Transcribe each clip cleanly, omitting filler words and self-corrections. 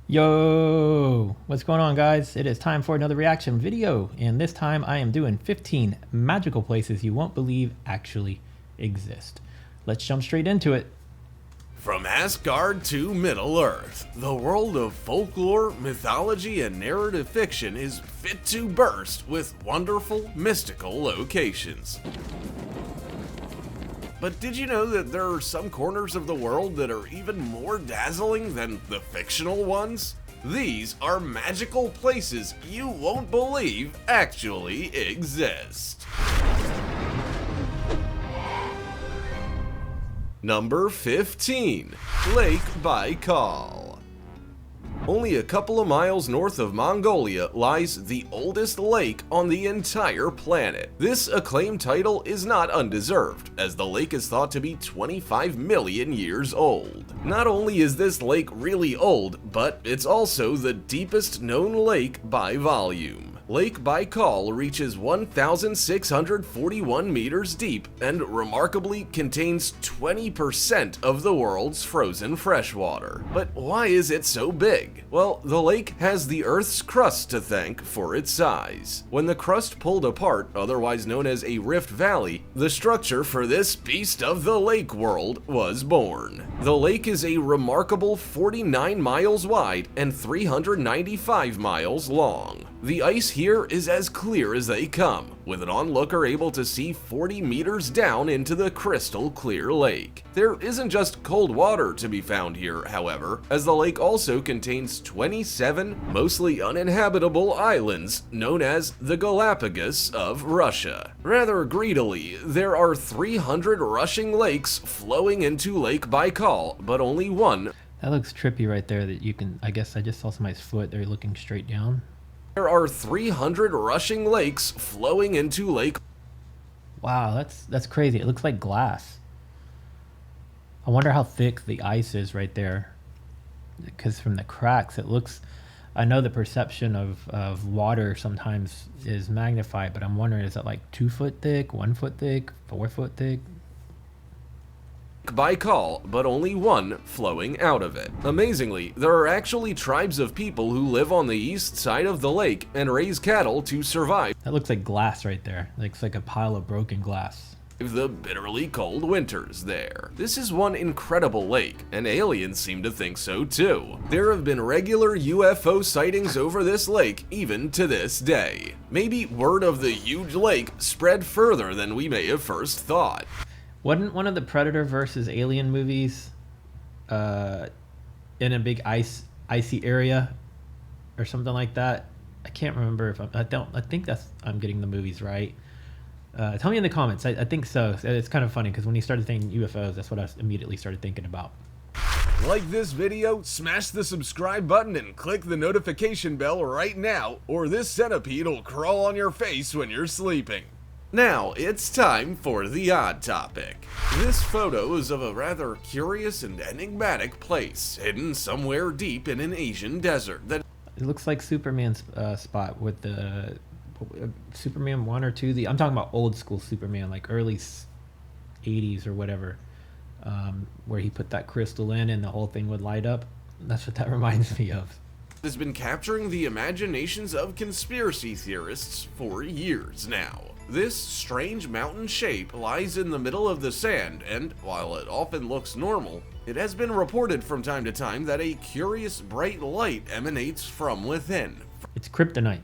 Yo, what's going on, guys? It is time for another reaction video, and this time I am doing 15 magical places you won't believe actually exist. Let's jump straight into it. From Asgard to Middle-earth, the world of folklore, mythology, and narrative fiction is fit to burst with wonderful, mystical locations. But did you know that there are some corners of the world that are even more dazzling than the fictional ones? These are magical places you won't believe actually exist. Number 15. Lake Baikal. Only a couple of miles north of Mongolia lies the oldest lake on the entire planet. This acclaimed title is not undeserved, as the lake is thought to be 25 million years old. Not only is this lake really old, but it's also the deepest known lake by volume. Lake Baikal reaches 1,641 meters deep and remarkably contains 20% of the world's frozen freshwater. But why is it so big? Well, the lake has the Earth's crust to thank for its size. When the crust pulled apart, otherwise known as a rift valley, the structure for this beast of the lake world was born. The lake is a remarkable 49 miles wide and 395 miles long. The ice here is as clear as they come, with an onlooker able to see 40 meters down into the crystal clear lake. There isn't just cold water to be found here, however, as the lake also contains 27 mostly uninhabitable islands known as the Galapagos of Russia. Rather greedily, there are 300 rushing lakes flowing into Lake Baikal, but only one. That looks trippy right there that you can, I guess I just saw somebody's foot. They're looking straight down. There are 300 rushing lakes flowing into Lake. Wow, that's crazy. It looks like glass. I wonder how thick the ice is right there, because from the cracks it looks, I know the perception of water sometimes is magnified, but I'm wondering, is it like 2 foot thick, 1 foot thick, 4 foot thick? Baikal, but only one flowing out of it. Amazingly, there are actually tribes of people who live on the east side of the lake and raise cattle to survive. That looks like glass right there. Looks like a pile of broken glass. The bitterly cold winters there. This is one incredible lake, and aliens seem to think so too. There have been regular UFO sightings over this lake even to this day. Maybe word of the huge lake spread further than we may have first thought. Wasn't one of the Predator versus Alien movies in a big icy area or something like that? I can't remember if I think I'm getting the movies right. Tell me in the comments. I think so. It's kind of funny because when you started thinking UFOs, that's what I immediately started thinking about. Like this video, smash the subscribe button and click the notification bell right now, or this centipede will crawl on your face when you're sleeping. Now, it's time for the odd topic. This photo is of a rather curious and enigmatic place, hidden somewhere deep in an Asian desert that... It looks like Superman's spot with the Superman 1 or 2. I'm talking about old school Superman, like early 80s or whatever, where he put that crystal in and the whole thing would light up. That's what that reminds me of. Has been capturing the imaginations of conspiracy theorists for years now. This strange mountain shape lies in the middle of the sand, and while it often looks normal, it has been reported from time to time that a curious bright light emanates from within. It's kryptonite.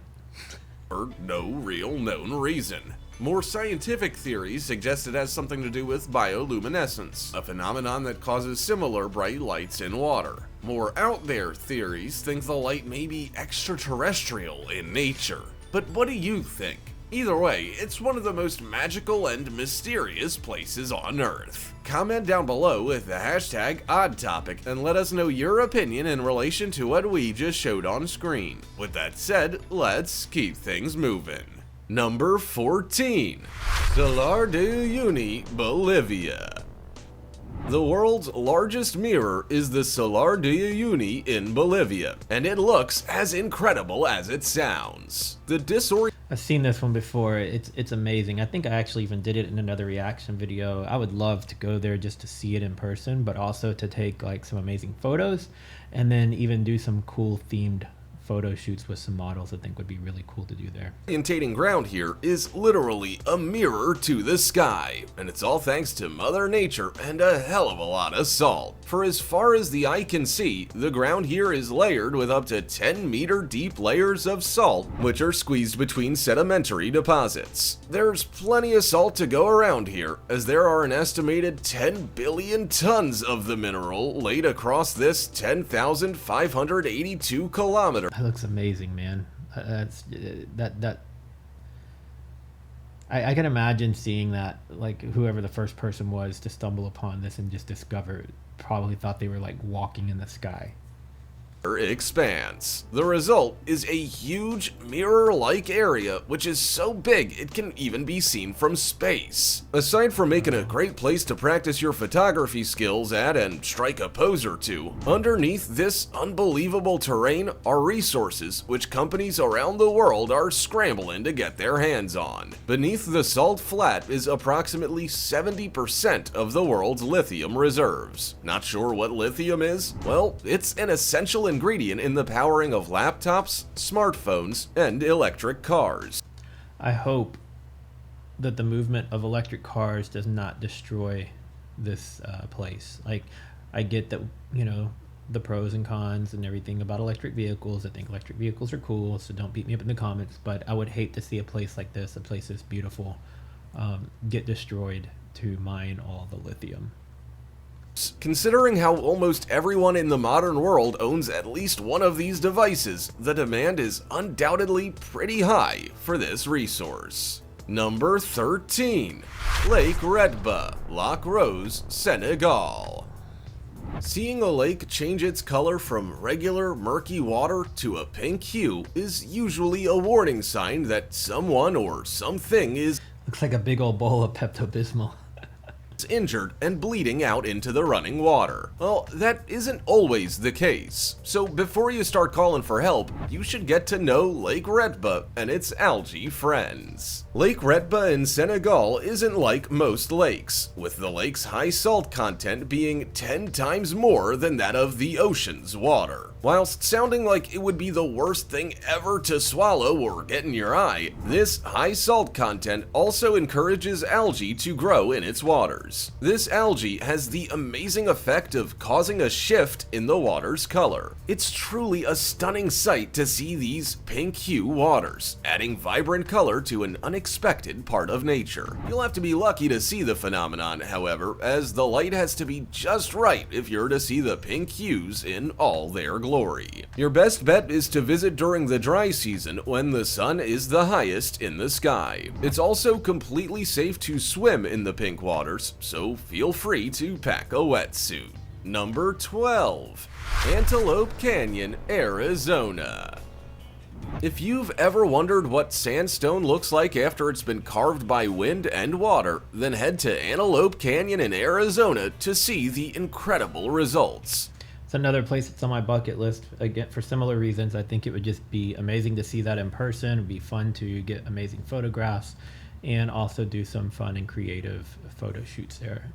For no real known reason. More scientific theories suggest it has something to do with bioluminescence, a phenomenon that causes similar bright lights in water. More out there theories think the light may be extraterrestrial in nature. But what do you think? Either way, it's one of the most magical and mysterious places on Earth. Comment down below with the hashtag OddTopic and let us know your opinion in relation to what we just showed on screen. With that said, let's keep things moving. Number 14. Salar de Uyuni, Bolivia. The world's largest mirror is the Salar de Uyuni in Bolivia, and it looks as incredible as it sounds. I've seen this one before. It's amazing. I think I actually even did it in another reaction video. I would love to go there just to see it in person, but also to take like some amazing photos and then even do some cool themed photo shoots with some models. I think would be really cool to do there. Orientating ground here is literally a mirror to the sky, and it's all thanks to Mother Nature and a hell of a lot of salt. For as far as the eye can see, the ground here is layered with up to 10-meter deep layers of salt, which are squeezed between sedimentary deposits. There's plenty of salt to go around here, as there are an estimated 10 billion tons of the mineral laid across this 10,582 kilometers. That looks amazing, man. I can imagine seeing that, like whoever the first person was to stumble upon this and just discover it, probably thought they were like walking in the sky. Expanse. The result is a huge mirror-like area which is so big it can even be seen from space. Aside from making a great place to practice your photography skills at and strike a pose or two, underneath this unbelievable terrain are resources which companies around the world are scrambling to get their hands on. Beneath the salt flat is approximately 70% of the world's lithium reserves. Not sure what lithium is? Well, it's an essential ingredient in the powering of laptops, smartphones, and electric cars. I hope that the movement of electric cars does not destroy this place. Like, I get that, you know, the pros and cons and everything about electric vehicles. I think electric vehicles are cool, so don't beat me up in the comments, but I would hate to see a place like this, a place that's beautiful, get destroyed to mine all the lithium. Considering how almost everyone in the modern world owns at least one of these devices, the demand is undoubtedly pretty high for this resource. Number 13. Lake Redba, Lac Rose, Senegal. Seeing a lake change its color from regular murky water to a pink hue is usually a warning sign that someone or something is Looks like a big old bowl of Pepto-Bismol. injured and bleeding out into the running water. Well, that isn't always the case. So before you start calling for help, you should get to know Lake Redba and its algae friends. Lake Redba in Senegal isn't like most lakes, with the lake's high salt content being 10 times more than that of the ocean's water. Whilst sounding like it would be the worst thing ever to swallow or get in your eye, this high salt content also encourages algae to grow in its waters. This algae has the amazing effect of causing a shift in the water's color. It's truly a stunning sight to see these pink hue waters, adding vibrant color to an unexpected part of nature. You'll have to be lucky to see the phenomenon, however, as the light has to be just right if you're to see the pink hues in all their glory. Your best bet is to visit during the dry season when the sun is the highest in the sky. It's also completely safe to swim in the pink waters, so feel free to pack a wetsuit. Number 12. Antelope Canyon, Arizona. If you've ever wondered what sandstone looks like after it's been carved by wind and water, then head to Antelope Canyon in Arizona to see the incredible results. It's another place that's on my bucket list. Again, for similar reasons, I think it would just be amazing to see that in person. It'd be fun to get amazing photographs and also do some fun and creative photo shoots there.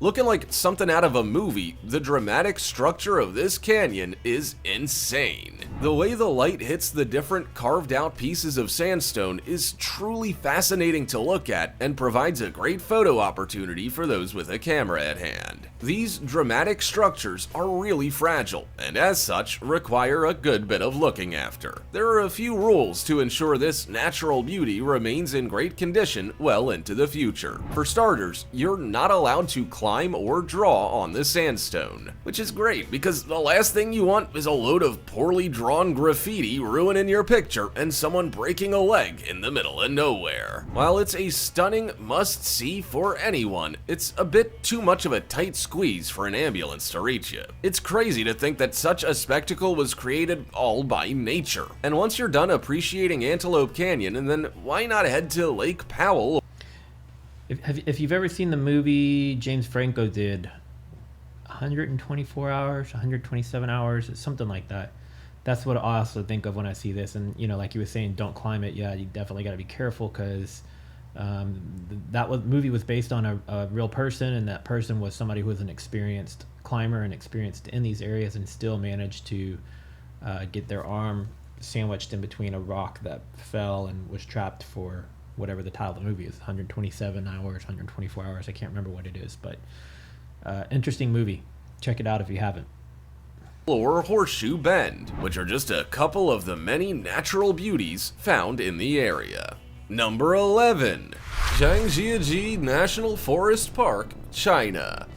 Looking like something out of a movie, the dramatic structure of this canyon is insane. The way the light hits the different carved out pieces of sandstone is truly fascinating to look at and provides a great photo opportunity for those with a camera at hand. These dramatic structures are really fragile and as such require a good bit of looking after. There are a few rules to ensure this natural beauty remains in great condition well into the future. For starters, you're not allowed to climb or draw on the sandstone, which is great because the last thing you want is a load of poorly drawn graffiti ruining your picture and someone breaking a leg in the middle of nowhere. While it's a stunning must-see for anyone, it's a bit too much of a tight squeeze for an ambulance to reach you. It's crazy to think that such a spectacle was created all by nature. And once you're done appreciating Antelope Canyon, and then why not head to Lake Powell? If you've ever seen the movie James Franco did 124 hours, 127 hours, something like that. That's what I also think of when I see this. And like you were saying, don't climb it. Yeah, you definitely got to be careful, because movie was based on a real person, and that person was somebody who was an experienced climber and experienced in these areas, and still managed to get their arm sandwiched in between a rock that fell and was trapped for whatever the title of the movie is, 127 hours, 124 hours. I can't remember what it is, but interesting movie. Check it out if you haven't. Or Horseshoe Bend, which are just a couple of the many natural beauties found in the area. Number 11. Zhangjiajie National Forest Park, China.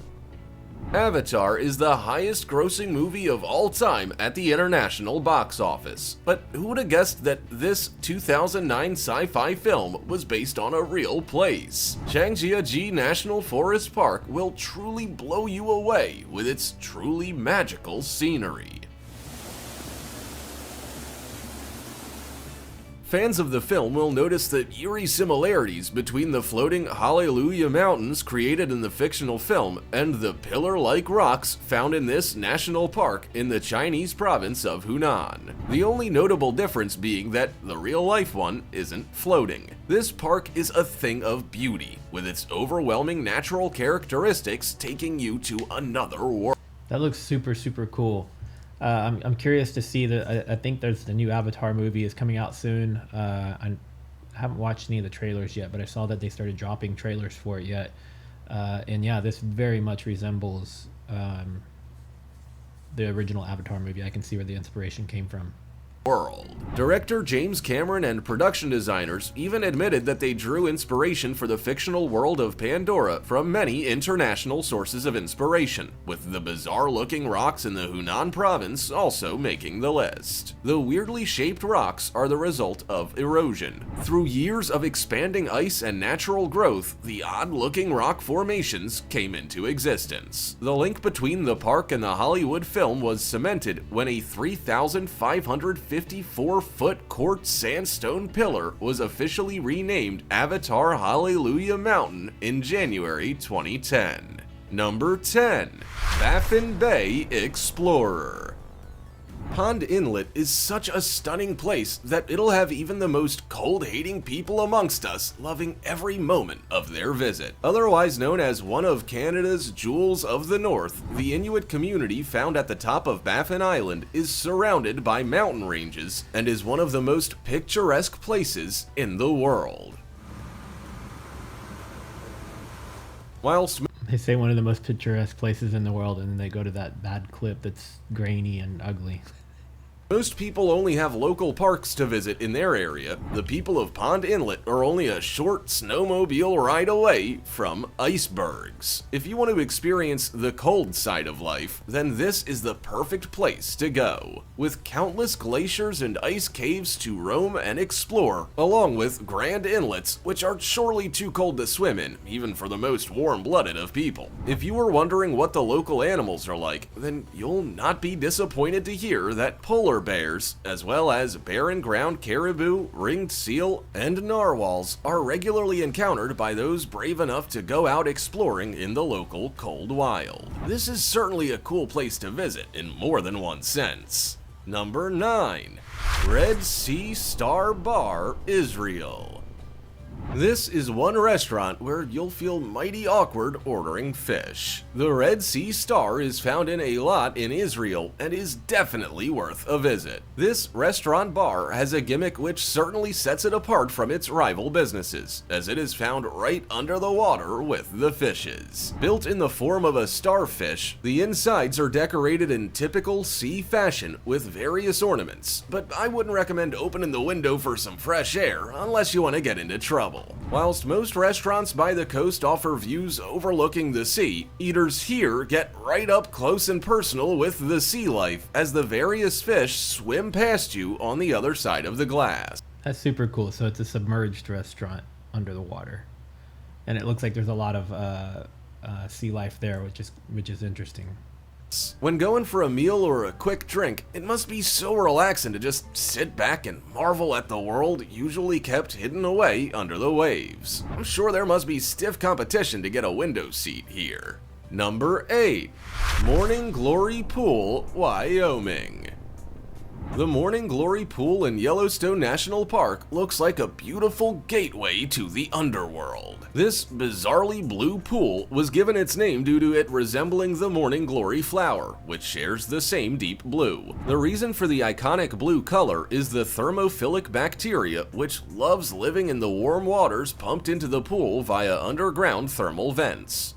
Avatar is the highest grossing movie of all time at the international box office. But who would have guessed that this 2009 sci-fi film was based on a real place? Zhangjiajie National Forest Park will truly blow you away with its truly magical scenery. Fans of the film will notice the eerie similarities between the floating Hallelujah Mountains created in the fictional film and the pillar-like rocks found in this national park in the Chinese province of Hunan. The only notable difference being that the real-life one isn't floating. This park is a thing of beauty, with its overwhelming natural characteristics taking you to another world. That looks super, super cool. I'm curious to see I think there's the new Avatar movie is coming out soon. I haven't watched any of the trailers yet, but I saw that they started dropping trailers for it yet. And yeah, this very much resembles the original Avatar movie. I can see where the inspiration came from. World. Director James Cameron and production designers even admitted that they drew inspiration for the fictional world of Pandora from many international sources of inspiration, with the bizarre-looking rocks in the Hunan province also making the list. The weirdly shaped rocks are the result of erosion. Through years of expanding ice and natural growth, the odd-looking rock formations came into existence. The link between the park and the Hollywood film was cemented when a 3,554-foot quartz sandstone pillar was officially renamed Avatar Hallelujah Mountain in January 2010. Number 10. Baffin Bay Explorer. Pond Inlet is such a stunning place that it'll have even the most cold-hating people amongst us loving every moment of their visit. Otherwise known as one of Canada's Jewels of the North, the Inuit community found at the top of Baffin Island is surrounded by mountain ranges and is one of the most picturesque places in the world. Whilst They say one of the most picturesque places in the world, and then they go to that bad clip that's grainy and ugly. most people only have local parks to visit in their area, the people of Pond Inlet are only a short snowmobile ride away from icebergs. If you want to experience the cold side of life, then this is the perfect place to go. With countless glaciers and ice caves to roam and explore, along with grand inlets, which are surely too cold to swim in, even for the most warm-blooded of people. If you were wondering what the local animals are like, then you'll not be disappointed to hear that polar bears, as well as barren ground caribou, ringed seal, and narwhals are regularly encountered by those brave enough to go out exploring in the local cold wild. This is certainly a cool place to visit in more than one sense. Number 9. Red Sea Star Bar, Israel. This is one restaurant where you'll feel mighty awkward ordering fish. The Red Sea Star is found in Eilat in Israel and is definitely worth a visit. This restaurant bar has a gimmick which certainly sets it apart from its rival businesses, as it is found right under the water with the fishes. Built in the form of a starfish, the insides are decorated in typical sea fashion with various ornaments, but I wouldn't recommend opening the window for some fresh air unless you want to get into trouble. Whilst most restaurants by the coast offer views overlooking the sea, eaters here get right up close and personal with the sea life as the various fish swim past you on the other side of the glass. That's super cool. So it's a submerged restaurant under the water, and it looks like there's a lot of sea life there, which is interesting. When going for a meal or a quick drink, it must be so relaxing to just sit back and marvel at the world usually kept hidden away under the waves. I'm sure there must be stiff competition to get a window seat here. Number 8. Morning Glory Pool, Wyoming. The Morning Glory Pool in Yellowstone National Park looks like a beautiful gateway to the underworld. This bizarrely blue pool was given its name due to it resembling the morning glory flower, which shares the same deep blue. The reason for the iconic blue color is the thermophilic bacteria, which loves living in the warm waters pumped into the pool via underground thermal vents.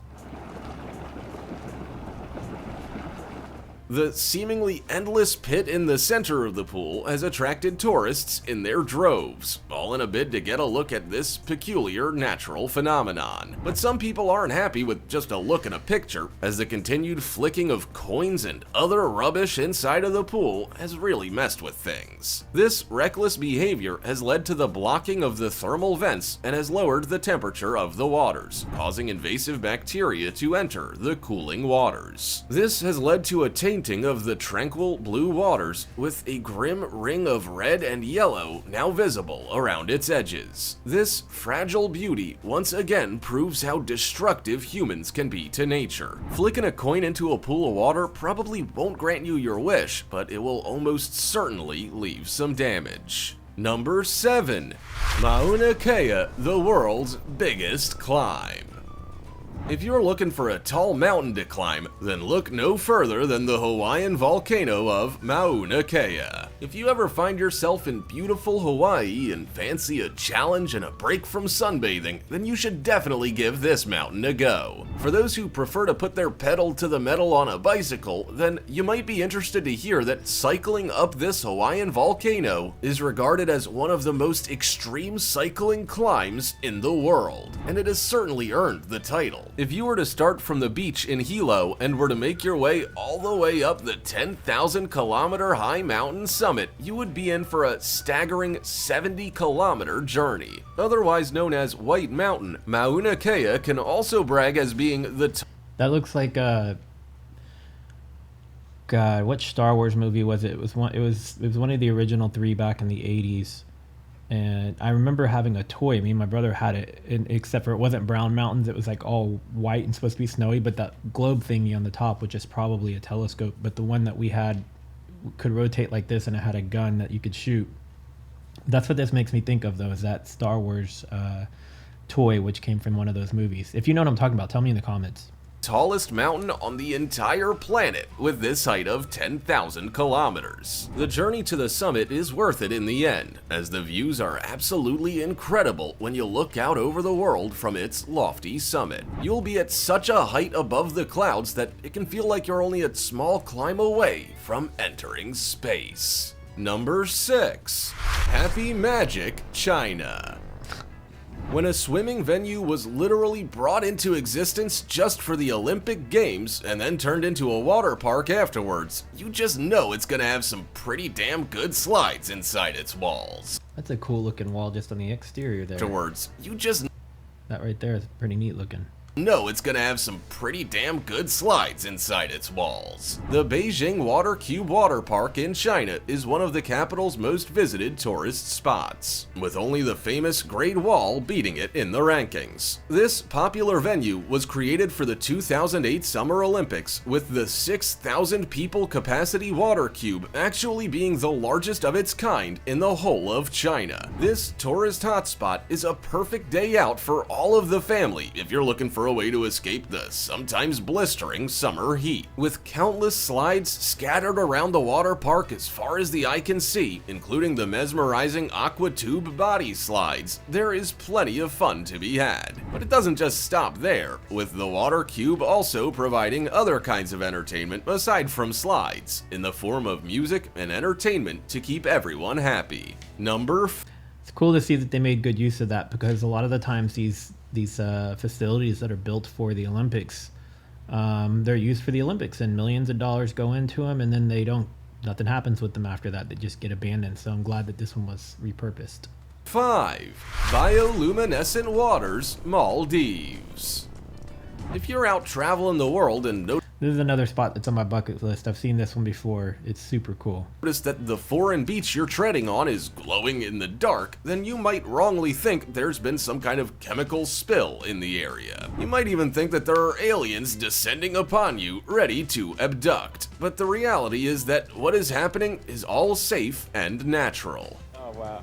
The seemingly endless pit in the center of the pool has attracted tourists in their droves, all in a bid to get a look at this peculiar natural phenomenon. But some people aren't happy with just a look at a picture, as the continued flicking of coins and other rubbish inside of the pool has really messed with things. This reckless behavior has led to the blocking of the thermal vents and has lowered the temperature of the waters, causing invasive bacteria to enter the cooling waters. This has led to a tainting of the tranquil blue waters, with a grim ring of red and yellow now visible around its edges. This fragile beauty once again proves how destructive humans can be to nature. Flicking a coin into a pool of water probably won't grant you your wish, but it will almost certainly leave some damage. Number 7. Mauna Kea, the world's biggest climb. If you're looking for a tall mountain to climb, then look no further than the Hawaiian volcano of Mauna Kea. If you ever find yourself in beautiful Hawaii and fancy a challenge and a break from sunbathing, then you should definitely give this mountain a go. For those who prefer to put their pedal to the metal on a bicycle, then you might be interested to hear that cycling up this Hawaiian volcano is regarded as one of the most extreme cycling climbs in the world, and it has certainly earned the title. If you were to start from the beach in Hilo and were to make your way all the way up the 10,000-kilometer high mountain summit, you would be in for a staggering 70-kilometer journey. Otherwise known as White Mountain, Mauna Kea can also brag as being the That looks like God, what Star Wars movie was it? It was one of the original 3 back in the 80s. And I remember having a toy. Me and my brother had it, except for it wasn't brown mountains. It was like all white and supposed to be snowy. But that globe thingy on the top, which is probably a telescope, but the one that we had could rotate like this, and it had a gun that you could shoot. That's what this makes me think of, though, is that Star Wars toy, which came from one of those movies. If you know what I'm talking about, tell me in the comments. Tallest mountain on the entire planet, with this height of 10,000 kilometers. The journey to the summit is worth it in the end, as the views are absolutely incredible when you look out over the world from its lofty summit. You'll be at such a height above the clouds that it can feel like you're only a small climb away from entering space. Number 6. Happy Magic, China. When a swimming venue was literally brought into existence just for the Olympic Games and then turned into a water park afterwards, you just know it's gonna have some pretty damn good slides inside its walls. That's a cool looking wall just on the exterior there. Afterwards, you just That right there is pretty neat looking. know it's gonna have some pretty damn good slides inside its walls. The Beijing Water Cube Water Park in China is one of the capital's most visited tourist spots, with only the famous Great Wall beating it in the rankings. This popular venue was created for the 2008 Summer Olympics, with the 6,000 people capacity water cube actually being the largest of its kind in the whole of China. This tourist hotspot is a perfect day out for all of the family if you're looking for a way to escape the sometimes blistering summer heat. With countless slides scattered around the water park as far as the eye can see, including the mesmerizing aqua tube body slides, there is plenty of fun to be had. But it doesn't just stop there, with the water cube also providing other kinds of entertainment aside from slides, in the form of music and entertainment to keep everyone happy. It's cool to see that they made good use of that, because a lot of the times these facilities that are built for the Olympics, they're used for the Olympics, and millions of dollars go into them, and then nothing happens with them after that. They just get abandoned. So I'm glad that this one was repurposed. 5. Bioluminescent Waters, Maldives. If you're out traveling the world and This is another spot that's on my bucket list. I've seen this one before. It's super cool. Notice that the foreign beach you're treading on is glowing in the dark, then you might wrongly think there's been some kind of chemical spill in the area. You might even think that there are aliens descending upon you, ready to abduct. But the reality is that what is happening is all safe and natural. Oh wow.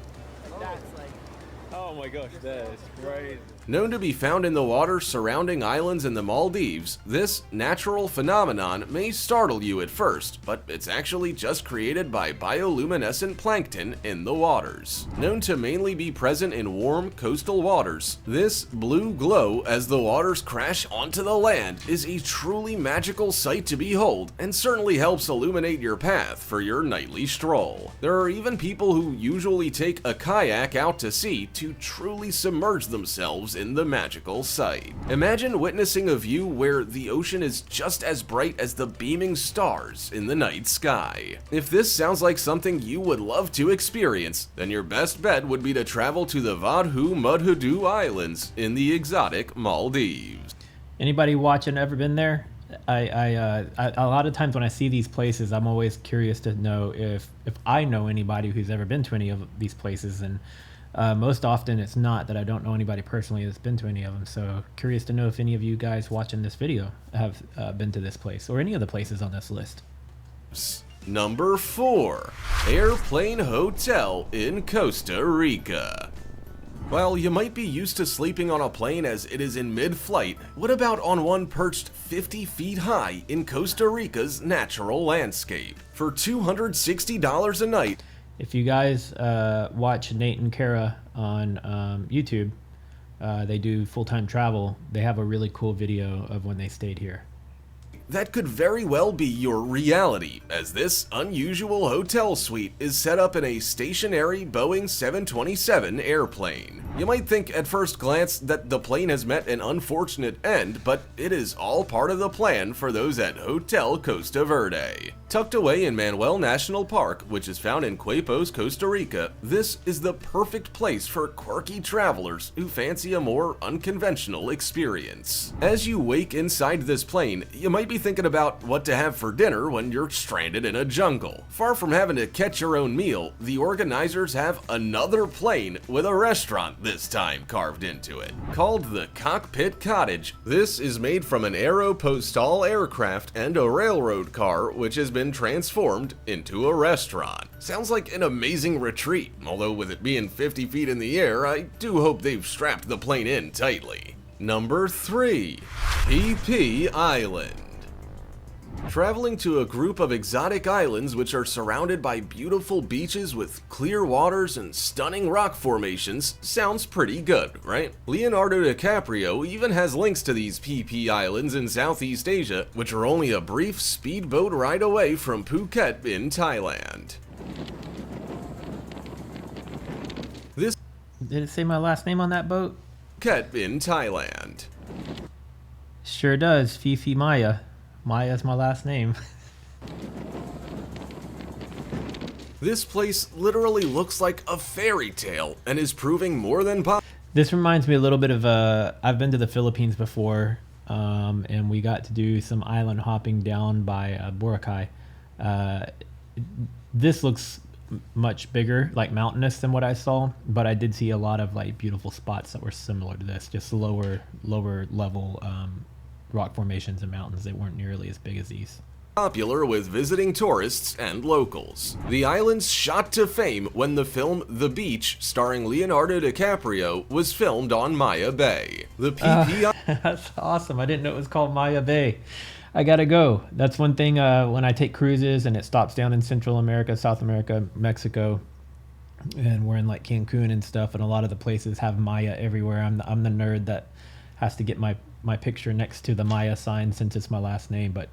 Oh my gosh, that is crazy. Known to be found in the water surrounding islands in the Maldives, this natural phenomenon may startle you at first, but it's actually just created by bioluminescent plankton in the waters. Known to mainly be present in warm coastal waters, this blue glow as the waters crash onto the land is a truly magical sight to behold, and certainly helps illuminate your path for your nightly stroll. There are even people who usually take a kayak out to sea to truly submerge themselves in the magical sight. Imagine witnessing a view where the ocean is just as bright as the beaming stars in the night sky. If this sounds like something you would love to experience, then your best bet would be to travel to the Vadhu Mudhudu Islands in the exotic Maldives. Anybody watching ever been there? A lot of times when I see these places, I'm always curious to know if I know anybody who's ever been to any of these places, and most often it's not that I don't know anybody personally that's been to any of them. So curious to know if any of you guys watching this video have been to this place or any of the places on this list. Number 4. Airplane Hotel in Costa Rica. While you might be used to sleeping on a plane as it is in mid-flight, what about on one perched 50 feet high in Costa Rica's natural landscape? For $260 a night, If you guys watch Nate and Kara on YouTube, they do full-time travel. They have a really cool video of when they stayed here. that could very well be your reality, as this unusual hotel suite is set up in a stationary Boeing 727 airplane. You might think at first glance that the plane has met an unfortunate end, but it is all part of the plan for those at Hotel Costa Verde. Tucked away in Manuel National Park, which is found in Quepos, Costa Rica, this is the perfect place for quirky travelers who fancy a more unconventional experience. As you wake inside this plane, you might be thinking about what to have for dinner when you're stranded in a jungle. Far from having to catch your own meal, the organizers have another plane with a restaurant this time carved into it. Called the Cockpit Cottage, this is made from an Aeropostale aircraft and a railroad car which has been transformed into a restaurant. Sounds like an amazing retreat, although with it being 50 feet in the air, I do hope they've strapped the plane in tightly. Number 3. PP Island. Traveling to a group of exotic islands which are surrounded by beautiful beaches with clear waters and stunning rock formations sounds pretty good, right? Leonardo DiCaprio even has links to these PP Islands in Southeast Asia, which are only a brief speedboat ride away from Phuket in Thailand. Did it say my last name on that boat? Phuket in Thailand. Sure does. Fifi Maya. Maya's my last name. This place literally looks like a fairy tale and is proving more than possible. This reminds me a little bit of I've been to the Philippines before, and we got to do some island hopping down by Boracay. This looks much bigger, like mountainous than what I saw, but I did see a lot of like beautiful spots that were similar to this, just lower level rock formations and mountains. They weren't nearly as big as these. Popular with visiting tourists and locals. The islands shot to fame when the film The Beach, starring Leonardo DiCaprio, was filmed on Maya Bay. The PP That's awesome. I didn't know it was called Maya Bay. I gotta go. That's one thing when I take cruises and it stops down in Central America, South America, Mexico, and we're in like Cancun and stuff, and a lot of the places have Maya everywhere. I'm the nerd that has to get my picture next to the Maya sign since it's my last name, but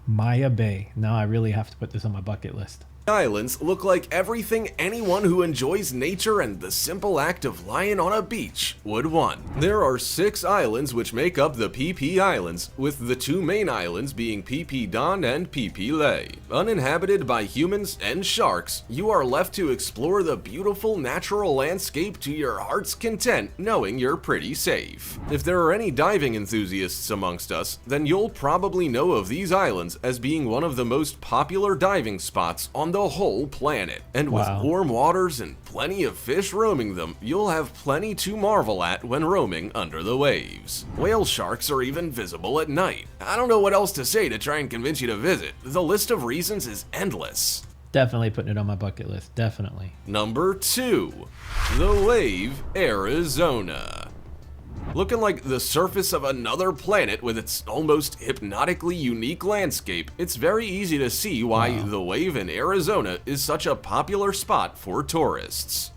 Maya Bay. Now I really have to put this on my bucket list. Islands look like everything anyone who enjoys nature and the simple act of lying on a beach would want. There are 6 islands which make up the PP Islands, with the 2 main islands being PP Don and PP Lay. Uninhabited by humans and sharks, you are left to explore the beautiful natural landscape to your heart's content, knowing you're pretty safe. If there are any diving enthusiasts amongst us, then you'll probably know of these islands as being one of the most popular diving spots on the whole planet. And with warm waters and plenty of fish roaming them, you'll have plenty to marvel at when roaming under the waves. Whale sharks are even visible at night. I don't know what else to say to try and convince you to visit. The list of reasons is endless. Definitely putting it on my bucket list, definitely. Number 2. The Wave, Arizona. Looking like the surface of another planet with its almost hypnotically unique landscape, it's very easy to see why The Wave in Arizona is such a popular spot for tourists.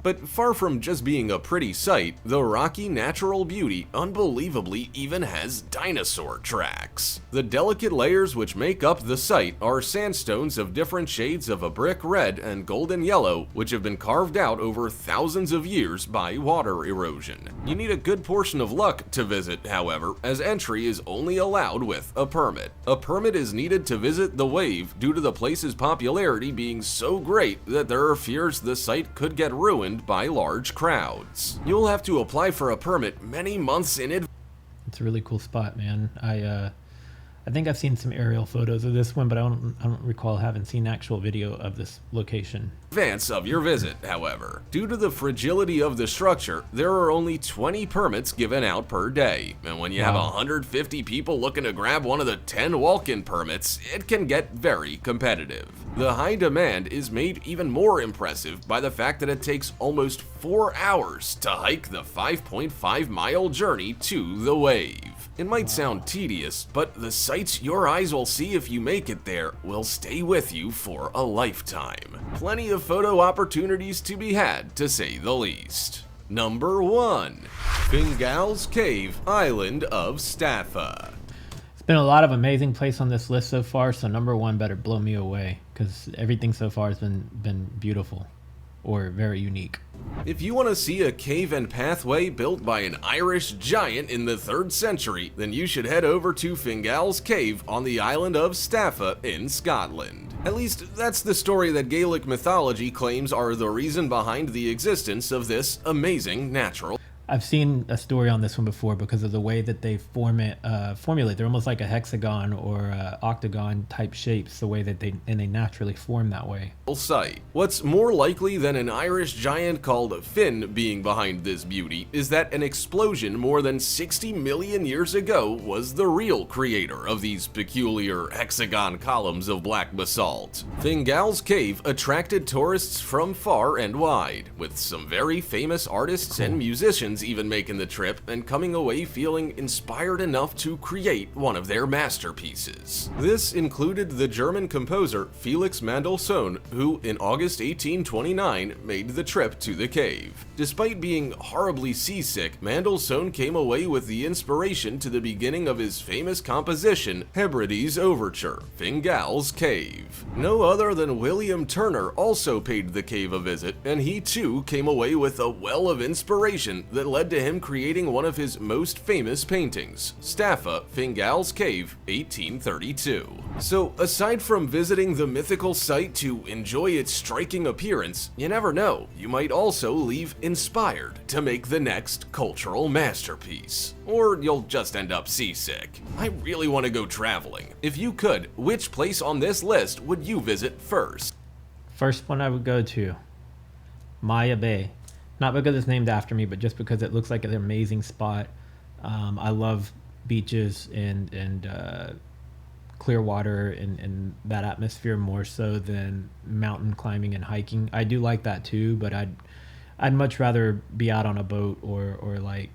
But far from just being a pretty sight, the rocky natural beauty unbelievably even has dinosaur tracks. The delicate layers which make up the site are sandstones of different shades of a brick red and golden yellow, which have been carved out over thousands of years by water erosion. You need a good portion of luck to visit, however, as entry is only allowed with a permit. A permit is needed to visit the Wave due to the place's popularity being so great that there are fears the site could get ruined by large crowds. You'll have to apply for a permit many months in advance. It's a really cool spot, man. I think I've seen some aerial photos of this one, but I don't recall having seen actual video of this location. Advance of your visit, however. Due to the fragility of the structure, there are only 20 permits given out per day, and when you have 150 people looking to grab one of the 10 walk-in permits, it can get very competitive. The high demand is made even more impressive by the fact that it takes almost 4 hours to hike the 5.5-mile journey to the Wave. It might sound tedious, but the sights your eyes will see if you make it there will stay with you for a lifetime. Plenty of photo opportunities to be had, to say the least. Number 1. Fingal's Cave, Island of Staffa. It's been a lot of amazing places on this list so far, so number 1 better blow me away, because everything so far has been beautiful or very unique. If you want to see a cave and pathway built by an Irish giant in the 3rd century, then you should head over to Fingal's Cave on the island of Staffa in Scotland. At least, that's the story that Gaelic mythology claims are the reason behind the existence of this amazing natural. I've seen a story on this one before because of the way that they formulate. They're almost like a hexagon or octagon type shapes, the way that they naturally form that way. Site. What's more likely than an Irish giant called Finn being behind this beauty is that an explosion more than 60 million years ago was the real creator of these peculiar hexagon columns of black basalt. Fingal's Cave attracted tourists from far and wide, with some very famous artists and musicians even making the trip and coming away feeling inspired enough to create one of their masterpieces. This included the German composer Felix Mendelssohn, who in August 1829 made the trip to the cave. Despite being horribly seasick, Mendelssohn came away with the inspiration to the beginning of his famous composition, Hebrides Overture, Fingal's Cave. No other than William Turner also paid the cave a visit, and he too came away with a well of inspiration that led to him creating one of his most famous paintings, Staffa, Fingal's Cave, 1832. So, aside from visiting the mythical site to enjoy its striking appearance, you never know, you might also leave inspired to make the next cultural masterpiece. Or you'll just end up seasick. I really want to go traveling. If you could, which place on this list would you visit first? First one I would go to, Maya Bay. Not because it's named after me, but just because it looks like an amazing spot. I love beaches and clear water and that atmosphere more so than mountain climbing and hiking. I do like that too, but I'd much rather be out on a boat or like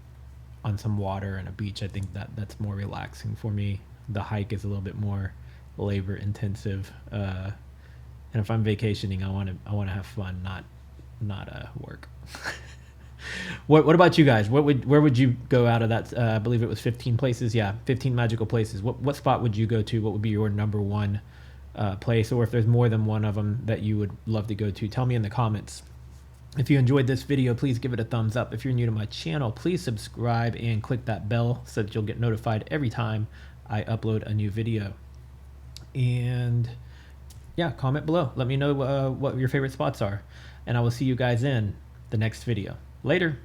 on some water and a beach. I think that's more relaxing for me. The hike is a little bit more labor intensive, and if I'm vacationing, I want to have fun, not work. What about you guys? Where would you go out of that? I believe it was 15 places. Yeah, 15 magical places. What spot would you go to? What would be your number one place, or if there's more than one of them that you would love to go to? Tell me in the comments. If you enjoyed this video, please give it a thumbs up. If you're new to my channel, please subscribe and click that bell so that you'll get notified every time I upload a new video. And yeah, comment below. Let me know what your favorite spots are. And I will see you guys in the next video. Later.